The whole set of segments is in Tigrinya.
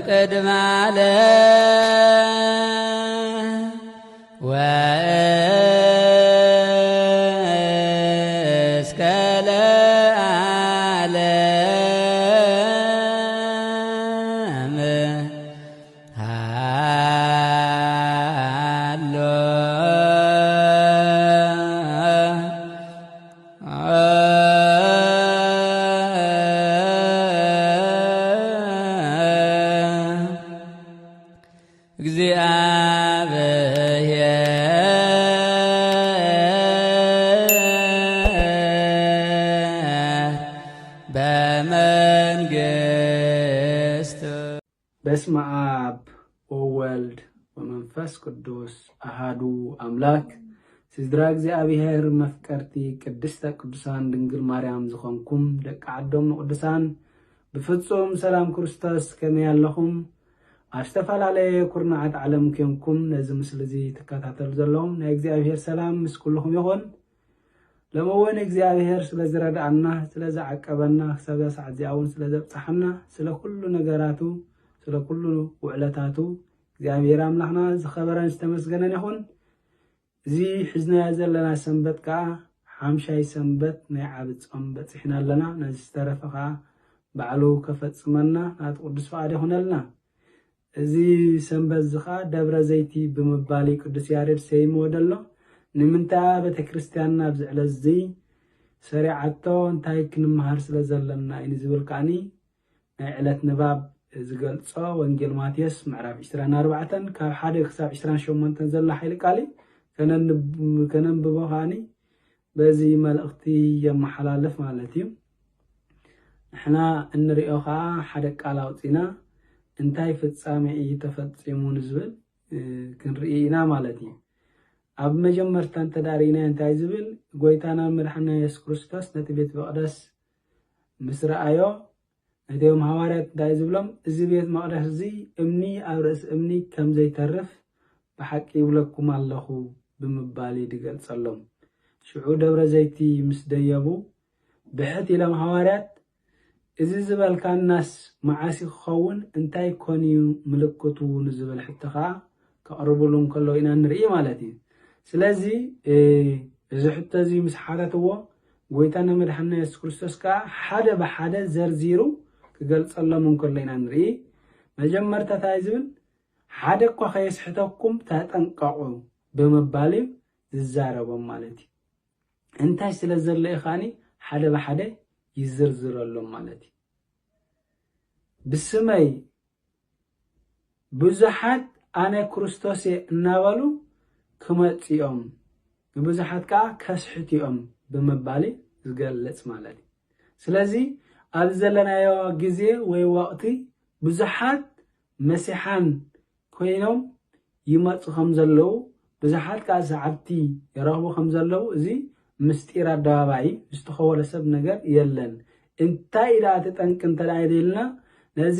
ቅድመ ዓለም ወእስከ ለዓለም ሃሎ በስመ አብ ወወልድ ወመንፈስ ቅዱስ አሃዱ አምላክ ስድራ እግዚአብሔር መፍቀርቲ ቅድስተ ቅዱሳን ድንግል ማርያም ዝኾንኩም ደቂ ዓዶም ቅዱሳን ብፍጹም ሰላም ክርስቶስ ከመይ ኣለኹም አስተፈላለየ ኩርናዓት ዓለም ኮይንኩም ነዚ ምስሊ እዚ ተከታተሉ ዘለኹም ናይ እግዚአብሔር ሰላም ምስ ኩልኩም ይኹን ለመወን እግዚአብሔር ስለዝረዳእና ስለዝዓቀበና ክሳብ ሰዓት እዚኣውን ስለዘብፅሐና ስለ ኩሉ ነገራቱ ስለ ኩሉ ውዕለታቱ እግዚአብሔር አምላኽና ዝኸበረን ዝተመስገነን ይኹን እዚ ሕዝናያ ዘለና ሰንበት ከዓ ሓምሻይ ሰንበት ናይ ዓብ ጾም በፂሕና ኣለና ነዚ ዝተረፈ ከዓ በዓሉ ከፈፅመና ናት ቅዱስ ፈቃድ ይኹነልና እዚ ሰንበት እዚ ከዓ ደብረ ዘይቲ ብምባል ቅዱስ ያሬድ ሰይምዎ ደሎ ንምንታይ ቤተክርስትያንና ኣብዚ ዕለት እዚ ሰሪዓቶ እንታይ ክንመሃር ስለ ዘለና እዩ ዝብል ከዓኒ ናይ ዕለት ንባብ ዝገልጾ ወንጌል ማቴዎስ ምዕራፍ 24 ካብ 1 ክሳብ 28 ዘላ ሓይሊ ቃል ከነንብቦ ከዓኒ በዚ መልእኽቲ የመሓላለፍ ማለት እዩ ንሕና እንሪኦ ከዓ ሓደ ቃል አውፂና እንታይ ፍጻሜ እዩ ተፈጺሙ ዝብል ክንርኢ ኢና ማለት እዩ ኣብ መጀመርታ ተዳሪና እንታይ ዝብል ጎይታና መድሓኒና ኢየሱስ ክርስቶስ ነቲ ቤተ መቅደስ ምስ ረኣዮ ነቶም ሐዋርያት እንታይ ዝብሎም እዚ ቤተ መቅደስ እዚ እምኒ ኣብ ርእሲ እምኒ ከም ዘይተርፍ ብሓቂ ይብለኩም ኣለኹ ብምባል ይገልጸሎም ሽዑ ደብረ ዘይቲ ምስ ደየቡ ብሕት ኢሎም ሐዋርያት እዚ ዝበልካናስ መዓሲ ክኸውን እንታይ ኮንዩ ምልክቱ ንዝብል ሕትኻ ከቅርብሉን ከሎ ኢና ንርኢ ማለት እዩ ስለዚ እዚ ሕቶ እዚ ምስ ሓተትዎ ጎይታና መድሓኒና ኢየሱስ ክርስቶስ ከዓ ሓደ ብሓደ ዘርዚሩ ክገልጸሎም ከሎ ኢና ንርኢ መጀመርታ እንታይ ዝብል ሓደ እኳ ከየስሕተኩም ተጠንቀቁ ብምባል ዝዛረቦም ማለት እዩ እንታይ ስለ ዘሎ ኢኻኒ ሓደ ብሓደ ይዝርዝረሎም ማለት እዩ ብስመይ ብዙሓት ኣነ ክርስቶስ እናበሉ ክመጽኦም ብዙሓት ከዓ ከስሕትኦም ብምባል ዝገልጽ ማለት እዩ ስለዚ ኣብ ዘለናዮ ግዜ ወይ ወቅቲ ብዙሓት መሲሓን ኮይኖም ይመጹ ከም ዘለዉ ብዙሓት ከዓ ሰዓብቲ ይረኽቡ ከም ዘለዉ እዚ ምስጢር ኣደባባይ ዝተኸወለ ሰብ ነገር የለን እንታይ ኢላ ተጠንቅ እንተዳይልና ነዚ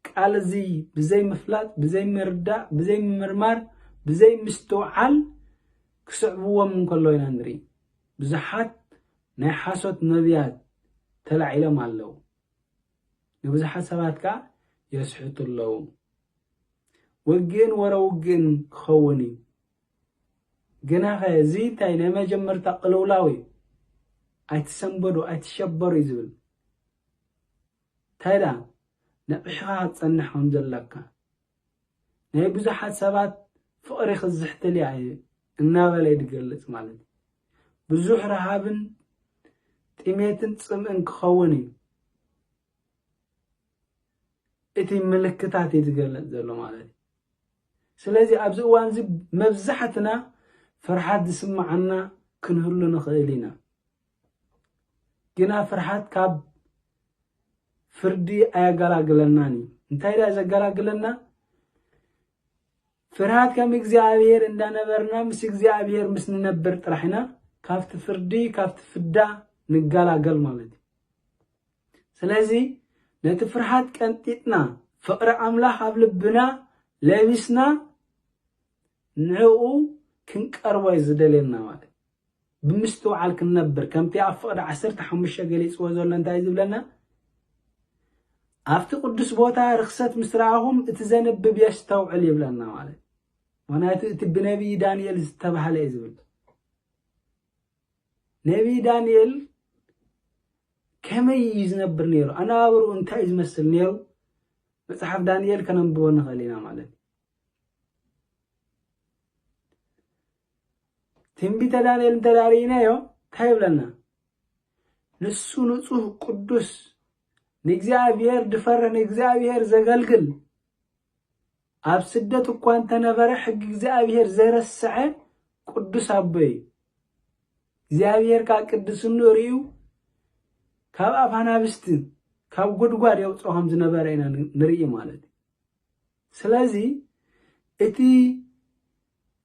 ቃል እዚ ብዘይ ምፍላጥ ብዘይ ምርዳእ ብዘይ ምርማር ብዘይ ምስትውዓል ክስዕብዎም ከሎ ኢና ንርኢ ብዙሓት ናይ ሓሶት ነቢያት ተላዒሎም ኣለዉ ንብዙሓት ሰባት ከዓ የስሕቱ ኣለዉ ውግእን ወረውግእን ክኸውን እዩ ግና ኸ እዚ እንታይ ናይ መጀመርታ ቅልውላዊ ኣይትሰንበዱ ኣይትሸበሩ እዩ ዝብል እንታይ ዳ ነቕሕኻ ክትጸንሕ ከም ዘለካ ናይ ብዙሓት ሰባት ፍቕሪ ክዝሕትል እያ እናበለ ይገልጽ ማለት እዩ ብዙሕ ረሃብን ጥሜትን ጽምእን ክኸውን እዩ እቲ ምልክታት ዝገልጽ ዘሎ ማለት እዩ ስለዚ ኣብዚ እዋን እዚ መብዛሕትና ፍርሓት ዝስማዓና ክንህሉ ንኽእል ኢና ግና ፍርሓት ካብ ፍርዲ ኣያገላግለናን እዩ እንታይ ዳ ዘገላግለና ፍርሃት ከም እግዚአብሔር እንዳነበርና ምስ እግዚአብሔር ምስ ንነብር ጥራሕና ካብቲ ፍርዲ ካብቲ ፍዳ ንገላገል ማለት እዩ ስለዚ ነቲ ፍርሃት ቀንጢጥና ፍቅሪ ኣምላኽ ኣብ ልብና ለቢስና ንዕኡ ክንቀርቦ ዝደልየና ማለት ብምስትውዓል ክንነብር ከምቲ ኣብ ፍቅዲ 15 ገሊፅዎ ዘሎ እንታይ ዝብለና أفتي قدس بوتا رخصت مسرعهم اتزنب يستوعل يبلنا مالك وانا تبنبي دانيال استبح ليزبل نبي دانيال كما يزنبر نيرو أنا أورو انت يزمسل نيرو مصحف دانيال كان نبونا خلينا مالك تنبيت دانيال تدارينا يو تايب لنا نسو نصوه قدس نجزابير دفر نجزابير زغلغل أب سدت كوان تنبر حق جزابير زير السعي قدس أبي جزابير كا قدس نوريو كاب أفانا بستن كاب قدقار يوصوهم زنبرينا نرئي مالتي سلازي اتي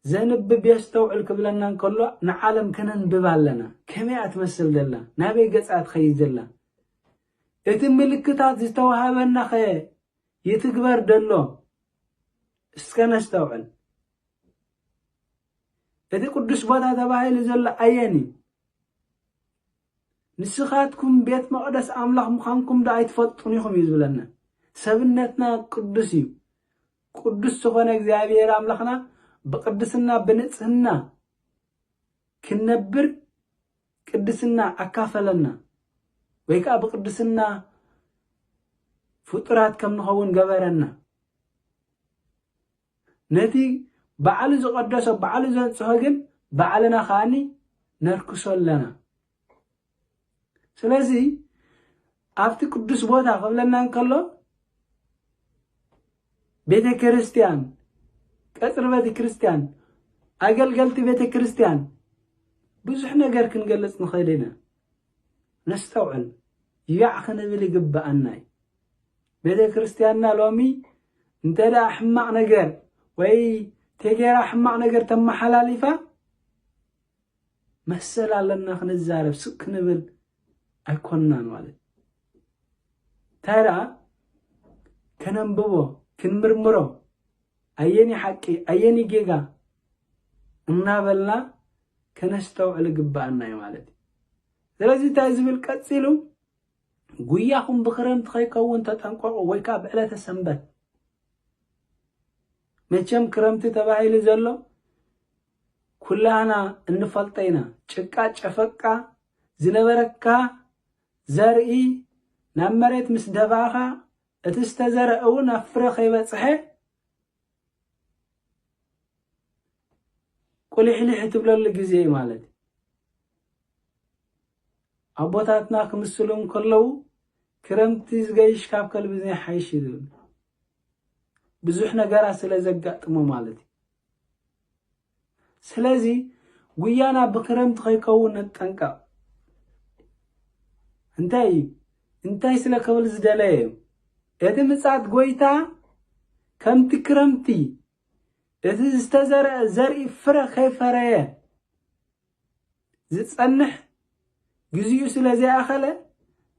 زنب بيستوعل كبلنا نقول نعلم كنن ببالنا كمي أتمثل دلا نبي قصعت خيز دلا اتي ملكتات زتوهابنا خي يتكبر دلو اسكن استوعل اتي قدس بوتا تباهي لزلا أياني نسخاتكم بيت مقدس أملاخ مخانكم دا يتفطنيكم يزبلنا سبنتنا قدسيو قدس سخونا እግዚአብሔር አምላክና በቅድስና በንጽህና كنبر ቅድስና አካፈለና ወይካ በቅድስና ፍጥራት ከምንኸውን ገበረና ነቲ በዓል ዝቀደሰ በዓል ዘንጽሆ ግን በዓልና ኻኒ ነርክሶለና ስለዚህ አፍቲ ቅዱስ ቦታ ቀብለና እንከሎ ቤተ ክርስቲያን ቀጥር ቤተ ክርስቲያን አገልገልቲ ቤተ ክርስቲያን ብዙሕ ነገር ክንገልጽ ንኸይደና ነስተውዕል ይዕኸነ ብል ይግባአናይ ቤተ ክርስቲያንና ሎሚ እንተዳ ሕማቅ ነገር ወይ ተገራ ሕማቅ ነገር ተመሐላሊፋ መሰል አለና ክንዛረብ ስክ ንብል አይኮናን ማለት ታራ ከነንብቦ ክንምርምሮ አየኒ ሐቂ አየኒ ጌጋ እናበልና ከነስተውዕል ግባአናይ ማለት ስለዚህ ታዝብል ቀጽሉ ጉያኹም ብክረምት ከይከውን ተጠንቀቁ ወይካ ብዕለተ ሰንበት መቸም ክረምት ተባሂሉ ዘሎ ኩላና እንፈልጠይና ጭቃ ጨፈቃ ዝነበረካ ዘርኢ ናብ መሬት ምስ ደባኻ እቲ ዝተዘርአውን ኣፍረ ከይበፅሐ ቁልሕልሕ ትብለሉ ግዜ ማለት ኣቦታትና ክምስሉም ከለው ክረምቲ ዝገይሽ ካብ ከልቢ ዘይሓይሽ ይብል ብዙሕ ነገራት ስለ ዘጋጥሞ ማለት ስለዚ ጉያና ብክረምቲ ከይከውን ነጠንቀቕ እንታይ ስለ ከብል ዝደለየ እቲ ምጻት ጎይታ ከምቲ ክረምቲ እቲ ዝተዘርአ ዘርኢ ፍረ ከይፈረየ ዝጸንሕ ግዚኡ ስለ ዘይኣኸለ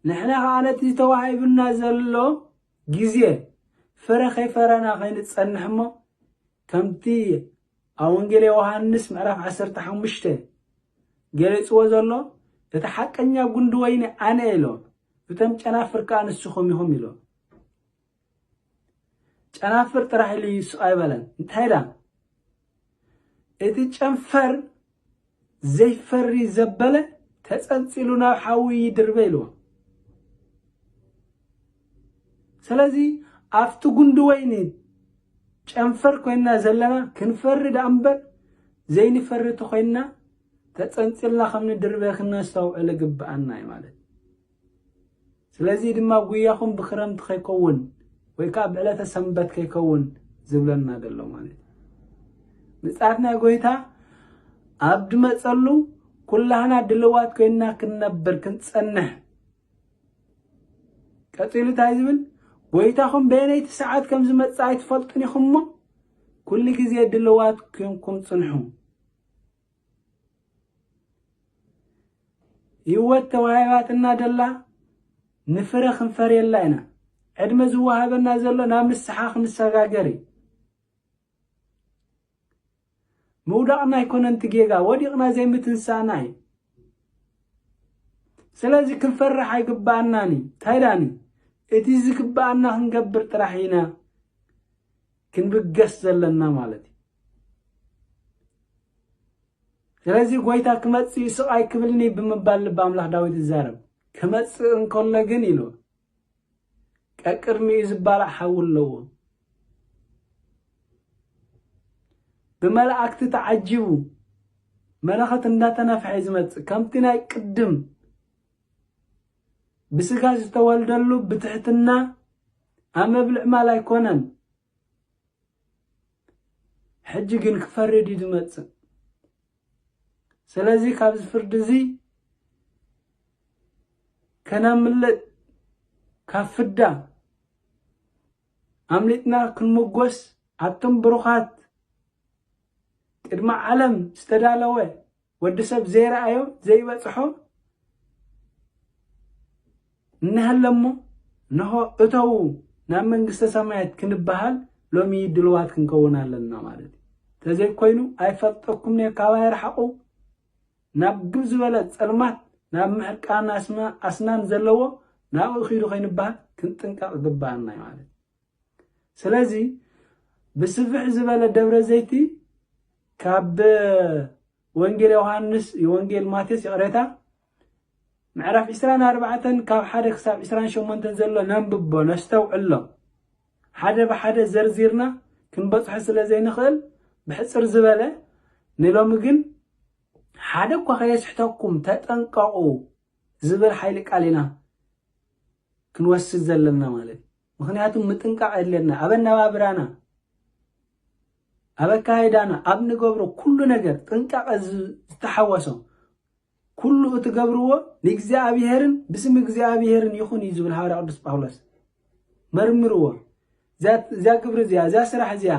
ንሕና ከዓ ነቲ ተዋሂብና ዘሎ ግዜ ፍረ ከይፈረና ከይንጸንሕ እሞ ከምቲ ኣብ ወንጌል ዮሃንስ ምዕራፍ 15 ገሊጽዎ ዘሎ እቲ ሓቀኛ ጉንዲ ወይኒ ኣነ ኢሎ እቶም ጨናፍር ከዓ ንስኹም ኢኹም ኢሎ ጨናፍር ጥራሕ ኢሉ ይስቕ ኣይበለን እንታይ ዳ እቲ ጨንፈር ዘይፈሪ ዘበለ ተጸንጺሉ ናብ ሓዊ ይድርበ ኢልዎ ስለዚ ኣፍቲ ጉንዲ ወይኒ ጨንፈር ኮይና ዘለና ክንፈርድ እምበር ዘይንፈርድ ኮይና ተጸንጺልና ከም ንድርበ ክነስተውዕል ግባአናይ ማለት ስለዚ ድማ ጉያኹም ብክረምቲ ከይከውን ወይካ ብዕለተ ሰንበት ከይከውን ዝብለና ዘሎ ማለት ምጽአትና ጎይታ ኣብ ድመጸሉ ኩላህና ድልዋት ኮይና ክንነብር ክንጸንሕ ቀጢሉ ታይ ዝብል ጎይታኹም በየነይቲ ሰዓት ከም ዝመጽእ ኣይትፈልጡን ኢኹምሞ ኩሉ ግዜ ድልዋት ኮይንኩም ጽንሑ ህይወት ተዋሂባትና ደላ ንፍረ ክንፈር የላ ኢና ዕድመ ዝወሃበና ዘሎ ናብ ንስሓ ክንሰጋገር ምውዳቕና ይኮነንቲ ጌጋ ወዲቕና ዘይምትንሳእና ስለዚ ክንፈርሕ ኣይግባአናኒ ታይዳኒ إتي زكبأنا هنقبر تراحينا كنبقس زلنا مالتي ስለዚህ ጎይታ ክመጽ ይስቃይ ክብልኒ ብምባል በአምላክ ዳዊት ይዛረብ ክመጽ እንኮለ ግን ኢሉ ቀቅርሚ ዝባላ ሓውለዎ በመላእክት ተዓጅቡ መላእክት እንዳተናፈሐ ዝመጽ ከምቲ ናይ ቅድም ብስጋ ዝተወልደሉ ብትሕትና አመብልዕ ማል አይኮነን ሕጂ ግን ክፈርድ ይመጽ ስለዚህ ካብዝ ፍርድ እዚ ከናምልጥ ካፍዳ አምልጥና ክንመጎስ አቶም ብሩኻት ቅድመ ዓለም ዝተዳለወ ወድሰብ ዘይረአዮ ዘይበጽሖ እንሃለሞ ነሆ እተው ናብ መንግስተ ሰማያት ክንበሃል ሎሚ ድልዋት ክንከውን ኣለና ማለት ተዘይ ኮይኑ አይፈጠኩም ነካባይ ረሐቁ ናብ ግብዝ በለ ጸልማት ናብ ምሕቃና አስናን ዘለዎ ናብ ኺዱ ኸይንባል ክንጥንቃቅ ግባና ማለት ስለዚህ ብስፍሕ ዝበለ ደብረ ዘይቲ ካብ ወንጌል ዮሐንስ የወንጌል ማቴዎስ ይቅረታ ምዕራፍ 24 ካብ 1 ክሳብ 28 ዘሎ ነንብቦ ነስተውዕሎ ሓደ በሓደ ዘርዚርና ክንበጽሖ ስለዘይንኽእል ብሕጽር ዝበለ ንሎም ግን ሓደ እኳ ከየስሕተኩም ተጠንቀቁ ዝብል ሓይሊ ቃሊና ክንወስድ ዘለና ማለት ምክንያቱም ምጥንቃቅ የለና አበናባብራና አበካይዳና አብ ንገብሮ ኩሉ ነገር ጥንቃቀ ዝተሐወሰ ኩሉ እትገብርዎ ለእግዚአብሔርን ብስም እግዚአብሔርን ይኹን ይዝብል ሐዋርያ ቅዱስ ጳውሎስ መርምርዎ ዛ ግብር ዛ ስራሕ ዚያ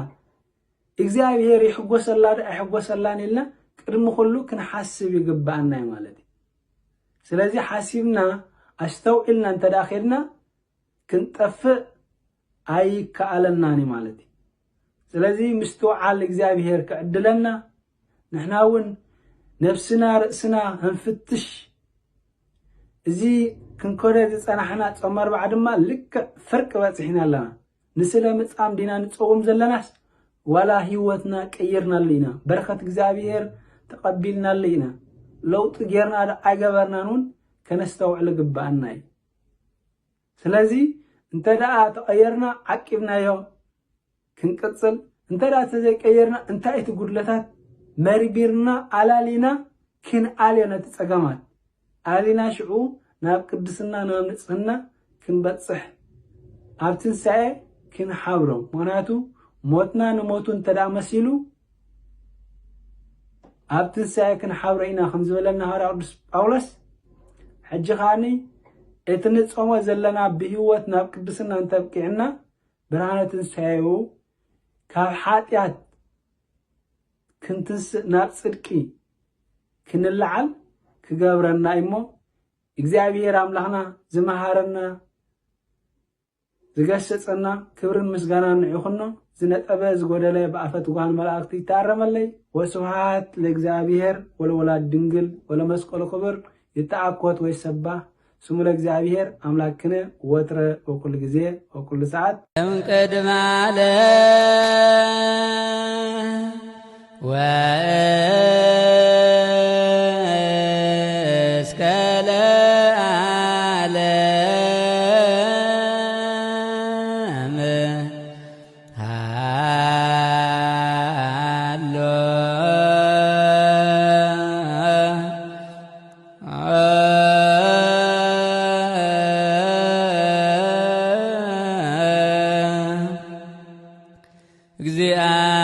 እግዚአብሔር ይሕጎሰላ አይሕጎሰላን ኢልና ቅድም ሁሉ ክንሐስብ ይግባአና ማለት ስለዚህ ሐሲብና አስተውዕልና እንተዳኺርና ክንጠፍእ አይከአለናኒ ማለት ስለዚህ ምስተውዓል እግዚአብሔር ከዕድለና ንሕናውን ነፍስና ርእስና እንፍትሽ እዚ ክንኮደ ዝጸናሕና ጾም 4 ድማ ልክ ፍርቅ በጽሕና ኣለና ንስለ ምጻም ዲና ንጾም ዘለናስ ወላ ህይወትና ቀይርና ለና በረከት እግዚአብሔር ተቀቢልና ለና ለውጥ ጌርና አይገበርናኑን ከነስተውዕል ግባአና ስለዚህ እንተዳ ተቀየርና አቂብናዮ ክንቅጽል እንተዳ ተዘይቀየርና እንታይ ትጉድለታት መርቢርና አላሊና ክንአልየና ተጸገማት አሊና ሽዑ ናብ ቅድስና ናብ ንጽህና ክንበጽሕ ኣብትንሳኤ ክንሓብሮ ምክንያቱ ሞትና ንሞቱ እንተዳ መሲሉ ኣብትንሳኤ ክንሓብሮ ኢና ከም ዝበለና ሐዋርያ ቅዱስ ጳውሎስ ሕጂ ኻኒ እትንጾሞ ዘለና ብህይወት ናብ ቅድስና እንተብቂዕና ብርሃነ ትንሳኤው ካብ ኃጢአት ክንትንስ ናብ ጽድቂ ክንልዓል ክገብረና እሞ እግዚአብሔር አምላኽና ዝመሃረና ዝገሰጸና ክብርን ምስጋናን ይኹኖ ዝነጠበ ዝጎደለ በአፈት ጓን መላእክት ይታረመለይ ወስብሐት ለእግዚአብሔር ወለወላድ ድንግል ወለመስቀሉ ክብር ይተአኮት ወይሰባህ ስሙ ለእግዚአብሔር አምላክነ ወትረ ወኩል ጊዜ ወኩል ሰዓት ቅድመ ዓለም ወእስከ ለዓለም ሃሎ እግዚአ